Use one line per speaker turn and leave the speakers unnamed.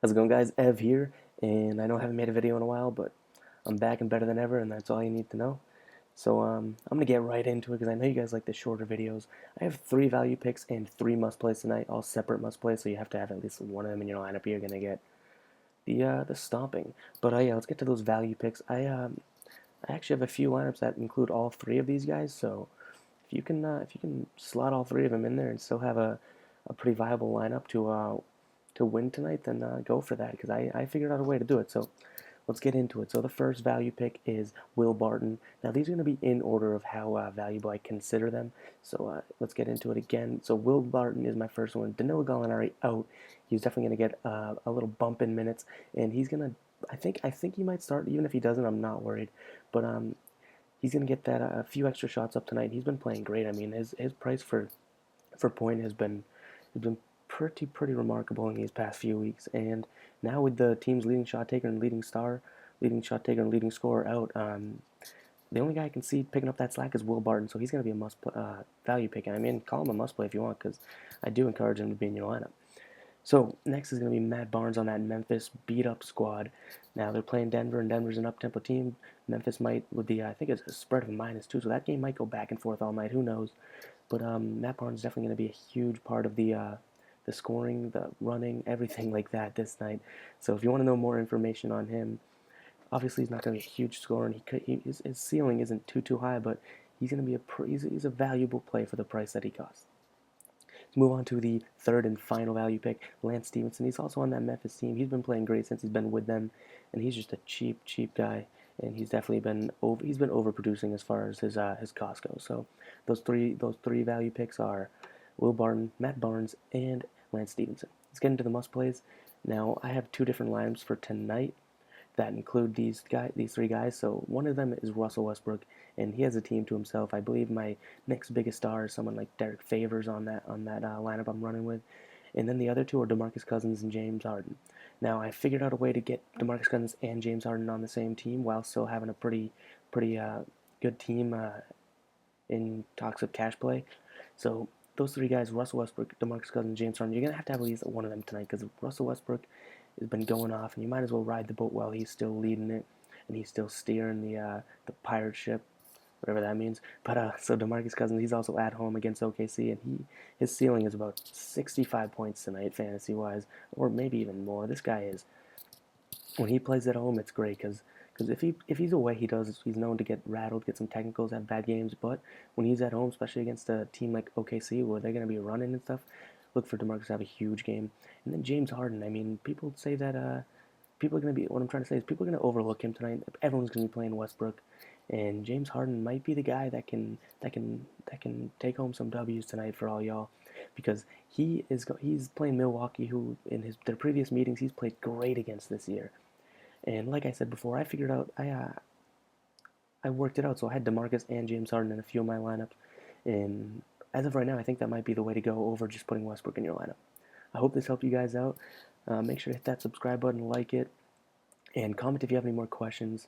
How's it going, guys? Ev here, and I know I haven't made a video in a while, but I'm back and better than ever, and that's all you need to know. So I'm gonna get right into it because I know you guys like the shorter videos. I have three value picks and three must plays tonight, all separate must plays. So you have to have at least one of them in your lineup. You're gonna get the stomping. But yeah, let's get to those value picks. I actually have a few lineups that include all three of these guys. So if you can slot all three of them in there and still have a pretty viable lineup to win tonight, then go for that because I figured out a way to do it. So let's get into it. So the first value pick is Will Barton. Now these are going to be in order of how valuable I consider them. So let's get into it again. So Will Barton is my first one. Danilo Gallinari out. He's definitely going to get a little bump in minutes, and he's going to. I think he might start. Even if he doesn't, I'm not worried. But he's going to get that a few extra shots up tonight. He's been playing great. I mean, his price for point has been pretty remarkable in these past few weeks. And now with the team's leading shot taker and leading shot taker and leading scorer out, the only guy I can see picking up that slack is Will Barton. So he's going to be a must value pick. And I mean, call him a must play if you want, because I do encourage him to be in your lineup. So next is going to be Matt Barnes on that Memphis beat up squad. Now they're playing Denver, and Denver's an up tempo team. Memphis might with the I think it's a spread of -2, so that game might go back and forth all night. Who knows? But Matt Barnes is definitely going to be a huge part of the scoring, the running, everything like that this night. So if you want to know more information on him, obviously he's not going to be a huge scorer, and his ceiling isn't too high, but he's going to be he's a valuable play for the price that he costs. Let's move on to the third and final value pick, Lance Stevenson. He's also on that Memphis team. He's been playing great since he's been with them, and he's just a cheap guy. And he's definitely he's been overproducing as far as his cost goes. So those three value picks are Will Barton, Matt Barnes, and Lance Stevenson. Let's get into the must plays. Now I have two different lineups for tonight that include these three guys. So one of them is Russell Westbrook, and he has a team to himself. I believe my next biggest star is someone like Derek Favors on that lineup I'm running with, and then the other two are DeMarcus Cousins and James Harden. Now I figured out a way to get DeMarcus Cousins and James Harden on the same team while still having a pretty good team in talks of cash play. So those three guys, Russell Westbrook, DeMarcus Cousins, James Harden, you're going to have at least one of them tonight because Russell Westbrook has been going off, and you might as well ride the boat while he's still leading it and he's still steering the pirate ship, whatever that means. But so DeMarcus Cousins, he's also at home against OKC, and his ceiling is about 65 points tonight, fantasy wise, or maybe even more. This guy is when he plays at home, it's great because if he's away, he's known to get rattled, get some technicals, have bad games. But when he's at home, especially against a team like OKC where they're going to be running and stuff, look for DeMarcus to have a huge game. And then James Harden. I mean, people say that people are going to be. What I'm trying to say is people are going to overlook him tonight. Everyone's going to be playing Westbrook, and James Harden might be the guy that can take home some W's tonight for all y'all, because he's playing Milwaukee, who in their previous meetings he's played great against this year. And like I said before, I figured out I worked it out. So I had DeMarcus and James Harden in a few of my lineups, and as of right now, I think that might be the way to go over just putting Westbrook in your lineup. I hope this helped you guys out. Make sure to hit that subscribe button, like it, and comment if you have any more questions.